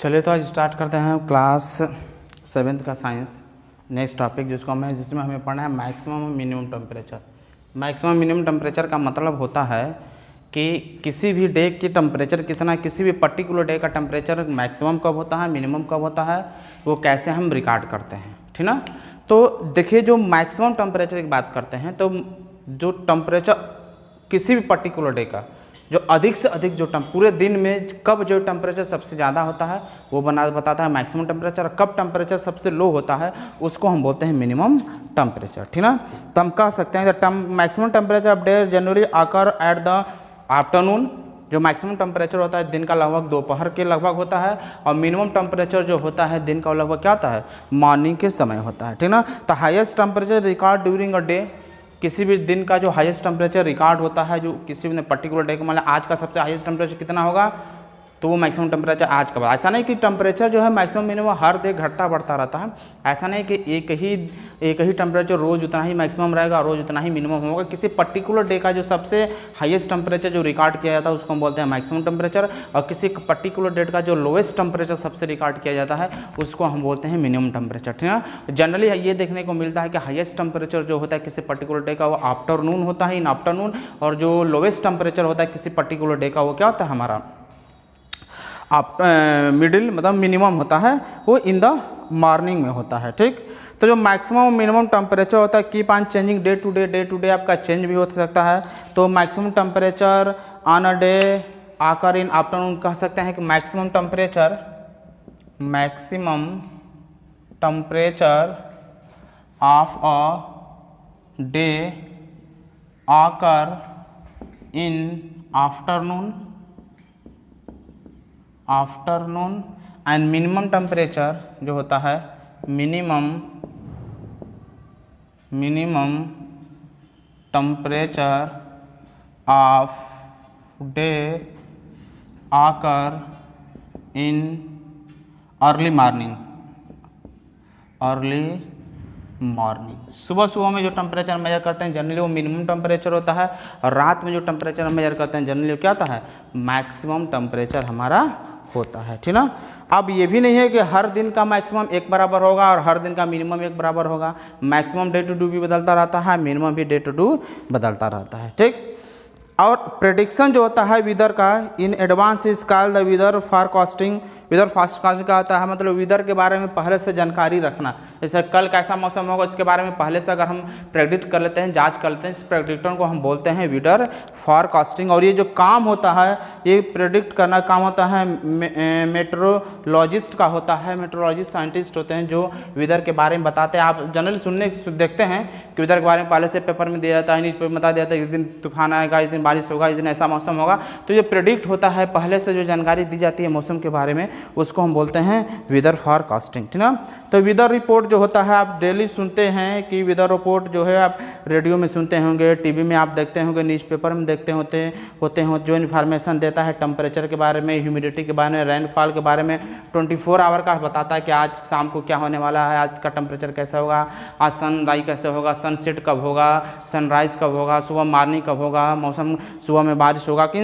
चलिए तो आज स्टार्ट करते हैं क्लास 7th का साइंस नेक्स्ट टॉपिक जिसमें हमें पढ़ना है मैक्सिमम और minimum temperature. Maximum minimum temperature का मतलब होता है कि किसी भी डे की टेम्परेचर कितना, किसी भी पर्टिकुलर डे का टेम्परेचर मैक्सिमम कब होता है, मिनिमम कब होता है, वो कैसे हम रिकॉर्ड करते हैं, ठीक ना। तो देखिए जो मैक्सिमम टेम्परेचर की बात करते हैं तो जो टेम्परेचर किसी भी पर्टिकुलर डे का जो अधिक से अधिक जो पूरे दिन में कब जो टेम्परेचर सबसे ज़्यादा होता है वो बताता है मैक्सिमम टेम्परेचर। कब टेम्परेचर सबसे लो होता है उसको हम बोलते हैं मिनिमम टेम्परेचर, ठीक ना। तो हम कह सकते हैं the maximum temperature of day generally occur at the afternoon. जो मैक्सिमम टेम्परेचर होता है दिन का लगभग दोपहर के लगभग होता है, और मिनिमम टेम्परेचर जो होता है दिन का लगभग क्या होता है, मॉर्निंग के समय होता है, ठीक ना। तो highest temperature record during a day, किसी भी दिन का जो हाईएस्ट टेम्परेचर रिकॉर्ड होता है जो किसी भी पर्टिकुलर डे का, मतलब आज का सबसे हाईएस्ट टेम्परेचर कितना होगा तो वो मैक्सिमम टेम्परेचर आज का। ऐसा नहीं कि टेम्परेचर जो है मैक्सिमम मिनिमम हर डे घटता बढ़ता रहता है, ऐसा नहीं कि एक ही टेम्परेचर रोज़ उतना ही मैक्सिमम रहेगा रोज़ उतना ही मिनिमम होगा। किसी पर्टिकुलर डे का जो सबसे हाईएस्ट टेम्परेचर जो रिकॉर्ड किया जाता है उसको हम बोलते हैं मैक्सिमम टेम्परेचर, और किसी पर्टिकुलर डेट का जो लोएस्ट टेम्परेचर सबसे रिकॉर्ड किया जाता है उसको हम बोलते हैं मिनिमम टेम्परेचर, ठीक है। जनरली ये देखने को मिलता है कि हाईएस्ट टेम्परेचर जो होता है किसी पर्टिकुलर डे का वो आफ्टरनून होता है, इन आफ्टरनून, और जो लोएस्ट टेम्परेचर होता है किसी पर्टिकुलर डे का वो क्या होता है हमारा मिडिल मतलब मिनिमम होता है वो इन द मॉर्निंग में होता है, ठीक। तो जो मैक्सिमम मिनिमम टेम्परेचर होता है keep on changing day to day आपका चेंज भी हो सकता है। तो maximum temperature on a day occur in afternoon कह सकते हैं कि maximum temperature of a day occur in afternoon and minimum temperature जो होता है minimum temperature of day occur in early morning. सुबह में जो टेम्परेचर मेजर करते हैं जनरली वो मिनिमम टेम्परेचर होता है, और रात में जो टेम्परेचर मेजर करते हैं जनरली क्या होता है मैक्सिमम टेम्परेचर हमारा होता है, ठीक ना। अब ये भी नहीं है कि हर दिन का मैक्सिमम एक बराबर होगा और हर दिन का मिनिमम एक बराबर होगा। मैक्सिमम डे टू डे भी बदलता रहता है, मिनिमम भी डे टू डे बदलता रहता है, ठीक। और प्रेडिक्शन जो होता है वेदर का in advance is called the weather forecasting. Weather forecasting का होता है मतलब वेदर के बारे में पहले से जानकारी रखना, जैसे कल कैसा मौसम होगा इसके बारे में पहले से अगर हम प्रेडिक्ट कर लेते हैं, जांच कर लेते हैं, इस प्रेडिक्टर को हम बोलते हैं वेदर फॉरकास्टिंग। और ये जो काम होता है ये प्रेडिक्ट करना काम होता है मेट्रोलॉजिस्ट का होता है। मेट्रोलॉजिस्ट साइंटिस्ट होते हैं जो वेदर के बारे में बताते हैं। आप जनरली देखते हैं कि वेदर के बारे में पहले से पेपर में दिया जाता है, न्यूज़ पेपर में बता दिया जाता है इस दिन तूफान आएगा, इस दिन बारिश होगा, इस दिन ऐसा मौसम होगा। तो ये प्रेडिक्ट होता है पहले से जो जानकारी दी जाती है मौसम के बारे में उसको हम बोलते हैं वेदर फॉरकास्टिंग, ठीक ना। तो वेदर रिपोर्ट जो होता है आप डेली सुनते हैं कि वेदर रिपोर्ट जो है आप रेडियो में सुनते होंगे, टीवी में आप देखते होंगे, न्यूज़पेपर में देखते होते हैं जो इन्फॉर्मेशन देता है टेम्परेचर के बारे में, ह्यूमिडिटी के बारे में, रेनफॉल के बारे में, 24 आवर का बताता है कि आज शाम को क्या होने वाला है, आज का टेम्परेचर कैसा होगा, आज सनराइज कैसे होगा, सनसेट कब होगा, सनराइज कब होगा, सुबह मॉर्निंग कब होगा, मौसम सुबह में बारिश होगा कि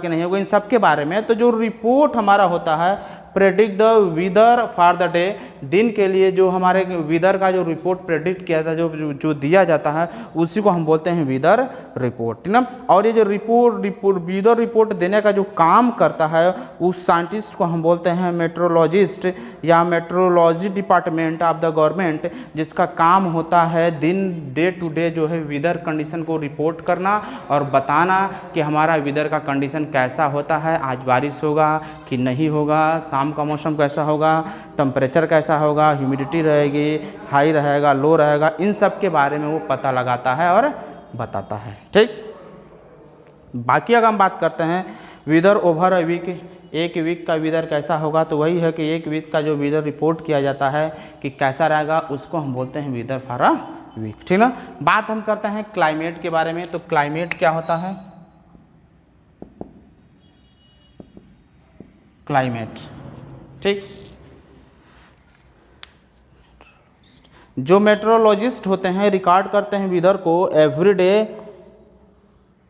नहीं होगा, इन सब के बारे में। तो जो रिपोर्ट हमारा होता है predict the weather for the day, दिन के लिए जो हमारे वेदर का जो रिपोर्ट प्रेडिक्ट किया जाता है जो दिया जाता है उसी को हम बोलते हैं वेदर रिपोर्ट, ठीक ना। और ये जो वेदर रिपोर्ट देने का जो काम करता है उस साइंटिस्ट को हम बोलते हैं मेट्रोलॉजिस्ट या metrology department of the government, जिसका काम होता है दिन डे टू डे जो है वेदर कंडीशन को रिपोर्ट करना और बताना कि हमारा वेदर का कंडीशन कैसा होता है, आज बारिश होगा कि नहीं होगा, शाम का मौसम कैसा होगा, टेम्परेचर कैसा होगा, ह्यूमिडिटी रहेगी, हाई रहेगा, लो रहेगा, इन सब के बारे में वो पता लगाता है और बताता है, ठीक। बाकी अगर हम बात करते हैं वेदर ओवर अ वीक, एक वीक का वेदर कैसा होगा, तो वही है कि एक वीक का जो वेदर रिपोर्ट किया जाता है कि कैसा रहेगा उसको हम बोलते हैं वेदर फॉर अ वीक, ठीक ना। बात हम करते हैं क्लाइमेट के बारे में। तो क्लाइमेट क्या होता है, क्लाइमेट, ठीक। जो मेट्रोलॉजिस्ट होते हैं रिकॉर्ड करते हैं वेदर को every day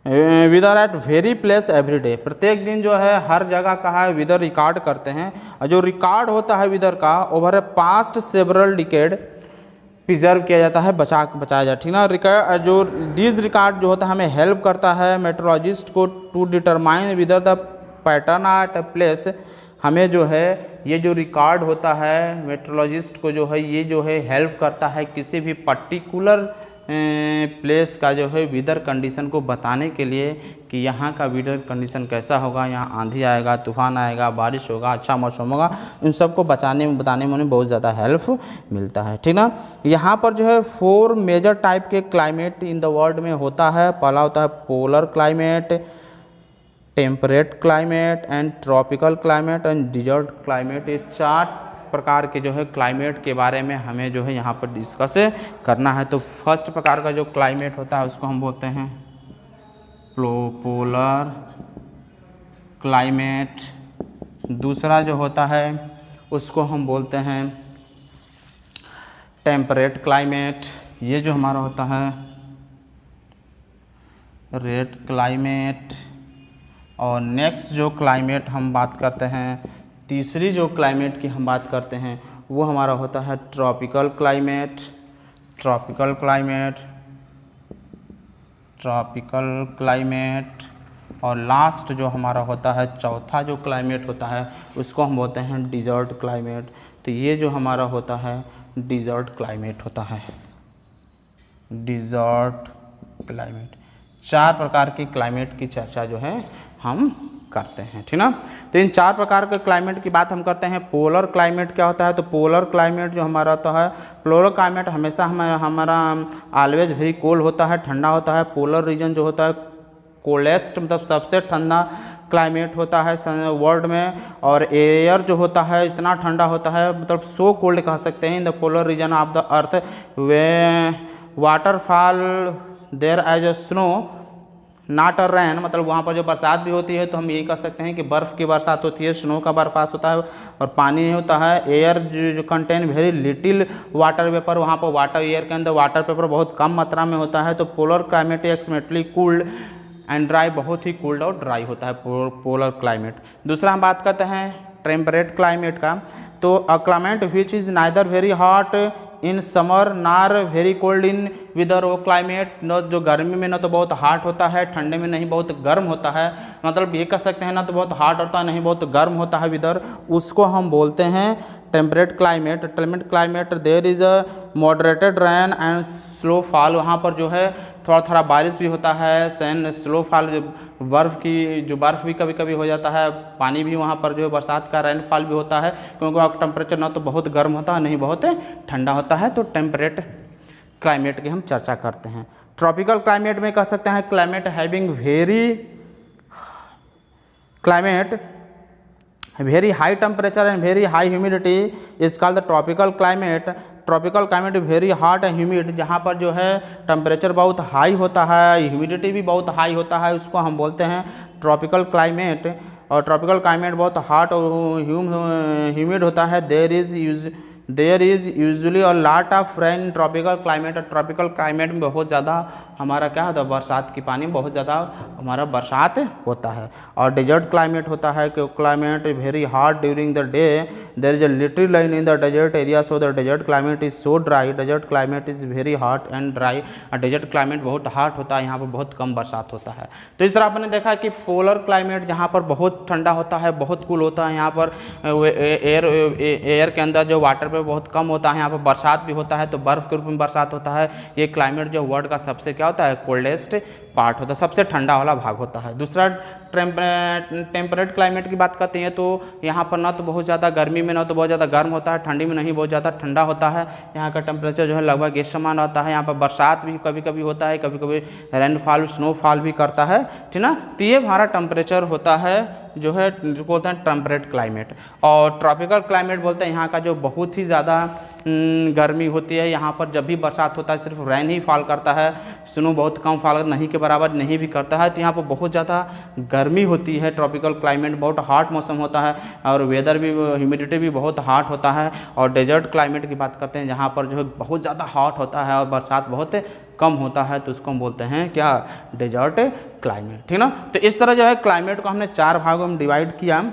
whether at very place every day, प्रत्येक दिन जो है हर जगह का है विदर रिकॉर्ड करते हैं, और जो रिकॉर्ड होता है विदर का ओवर ए पास्ट सेवरल डिकेड प्रिजर्व किया जाता है, बचाया जाता है, ठीक ना। रिकॉर्ड जो दिस रिकॉर्ड जो होता है हमें हेल्प करता है मेट्रोलॉजिस्ट को to determine whether the pattern at place, हमें जो है ये जो रिकॉर्ड होता है मेट्रोलॉजिस्ट को जो है ये जो है हेल्प करता है किसी भी पर्टिकुलर प्लेस का जो है वेदर कंडीशन को बताने के लिए कि यहाँ का वेदर कंडीशन कैसा होगा, यहाँ आंधी आएगा, तूफान आएगा, बारिश होगा, अच्छा मौसम होगा, इन सब को बताने में बहुत ज़्यादा हेल्प मिलता है, ठीक ना। यहाँ पर जो है 4 मेजर टाइप के क्लाइमेट इन द वर्ल्ड में होता है। पहला होता है polar climate, temperate climate and tropical climate and desert climate. ये 4 प्रकार के जो है क्लाइमेट के बारे में हमें जो है यहाँ पर डिस्कस करना है। तो फर्स्ट प्रकार का जो क्लाइमेट होता है उसको हम बोलते हैं पोलर क्लाइमेट। दूसरा जो होता है उसको हम बोलते हैं टेम्परेट क्लाइमेट, ये जो हमारा होता है रेड क्लाइमेट। और नेक्स्ट जो क्लाइमेट हम बात करते हैं, तीसरी जो क्लाइमेट की हम बात करते हैं वो हमारा होता है tropical climate, tropical climate, tropical climate. और लास्ट जो हमारा होता है चौथा जो क्लाइमेट होता है उसको हम बोलते हैं डिजर्ट क्लाइमेट। तो ये जो हमारा होता है डिजर्ट क्लाइमेट होता है, डिजर्ट क्लाइमेट। 4 प्रकार की क्लाइमेट की चर्चा जो है हम करते हैं, ठीक ना। तो इन 4 प्रकार के क्लाइमेट की बात हम करते हैं। पोलर क्लाइमेट क्या होता है, तो पोलर क्लाइमेट जो हमारा होता है, पोलर क्लाइमेट हमेशा हमारा ऑलवेज वेरी कोल्ड होता है, ठंडा होता है। पोलर रीजन जो होता है कोलेस्ट मतलब सबसे ठंडा क्लाइमेट होता है वर्ल्ड में, और एयर जो होता है इतना ठंडा होता है मतलब सो कोल्ड कह सकते हैं in the polar region of the earth way waterfall there as a snow not a rain, मतलब वहाँ पर जो बरसात भी होती है तो हम यही कह सकते हैं कि बर्फ़ की बरसात होती है, स्नो का बर्फास्त होता है और पानी होता है। एयर जो contain very little water vapour, वहाँ पर वाटर एयर के अंदर वाटर पेपर बहुत कम मात्रा में होता है। तो polar climate extremely cold and dry, बहुत ही कोल्ड और ड्राई होता है पोलर क्लाइमेट। दूसरा हम बात करते हैं टेम्परेट क्लाइमेट का। तो a climate which is neither very hot in summer नार वेरी कोल्ड इन विदर, वो क्लाइमेट न जो गर्मी में न तो बहुत हॉट होता है, ठंडे में नहीं बहुत गर्म होता है, मतलब ये कह सकते हैं ना तो बहुत हॉट होता है नहीं बहुत गर्म होता है विदर, उसको हम बोलते हैं temperate climate. Temperate climate there is a moderated rain and slow fall, वहाँ पर जो है थोड़ा थोड़ा बारिश भी होता है, सैन स्लो फॉल बर्फ़ भी कभी कभी हो जाता है, पानी भी वहाँ पर जो है बरसात का रेनफॉल भी होता है, क्योंकि वहाँ का टेम्परेचर ना तो बहुत गर्म होता है नहीं बहुत ठंडा होता है। तो टेम्परेट क्लाइमेट की हम चर्चा करते हैं। ट्रॉपिकल क्लाइमेट में कह सकते हैं climate having very high temperature and very high humidity is called the tropical climate. Tropical climate very hot and humid, जहाँ पर जो है टेम्परेचर बहुत हाई होता है, ह्यूमिडिटी भी बहुत हाई होता है, उसको हम बोलते हैं ट्रॉपिकल क्लाइमेट। और ट्रॉपिकल क्लाइमेट बहुत हॉट और ह्यूमिड होता है। There is usually a lot of rain tropical climate. Tropical climate में बहुत ज़्यादा हमारा क्या होता है बरसात की पानी बहुत ज़्यादा हमारा बरसात होता है। और डेजर्ट क्लाइमेट होता है कि climate very hot during the day, there is a little line in the desert area, so the desert climate is so dry. Desert climate is very hot and dry. और desert climate बहुत hot होता है, यहाँ पर बहुत कम बरसात होता है। तो इस तरह आपने देखा कि पोलर क्लाइमेट जहाँ पर बहुत ठंडा होता है, बहुत कूल होता है, यहाँ पर एयर के अंदर जो वाटर बहुत कम होता है, यहाँ पर बरसात भी होता है तो बर्फ़ के रूप में बरसात होता है। ये क्लाइमेट जो वर्ल्ड का सबसे क्या होता है कोल्डेस्ट पार्ट होता है, सबसे ठंडा वाला भाग होता है। दूसरा टेम्परेट क्लाइमेट की बात करते हैं तो यहाँ पर ना तो बहुत ज़्यादा गर्मी में ना तो बहुत ज़्यादा गर्म होता है, ठंडी में नहीं बहुत ज़्यादा ठंडा होता है। यहाँ का टेम्परेचर जो है लगभग एक समान रहता है। यहाँ पर बरसात भी कभी कभी होता है, कभी कभी रेनफॉल स्नोफॉल भी करता है, ठीक ना। तो ये हमारा टेम्परेचर होता है जो है बोलते हैं टेम्परेट क्लाइमेट। और ट्रॉपिकल क्लाइमेट बोलते हैं यहाँ का जो बहुत ही ज़्यादा गर्मी होती है। यहाँ पर जब भी बरसात होता है सिर्फ रेन ही फॉल करता है, स्नो बहुत कम फॉल, नहीं के बराबर नहीं भी करता है। तो यहाँ पर बहुत ज़्यादा गर्मी होती है, ट्रॉपिकल क्लाइमेट, बहुत हॉट मौसम होता है और वेदर भी, ह्यूमिडिटी भी बहुत हॉट होता है। और डेजर्ट क्लाइमेट की बात करते हैं जहाँ पर जो है बहुत ज़्यादा हॉट होता है और बरसात बहुत कम होता है, तो उसको हम बोलते हैं क्या, डेजर्ट क्लाइमेट, ठीक ना। तो इस तरह जो है क्लाइमेट को हमने 4 भागों में डिवाइड किया।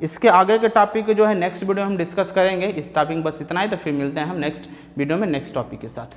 इसके आगे के टॉपिक जो है नेक्स्ट वीडियो में हम डिस्कस करेंगे। इस टॉपिक बस इतना ही, तो फिर मिलते हैं हम नेक्स्ट वीडियो में नेक्स्ट टॉपिक के साथ।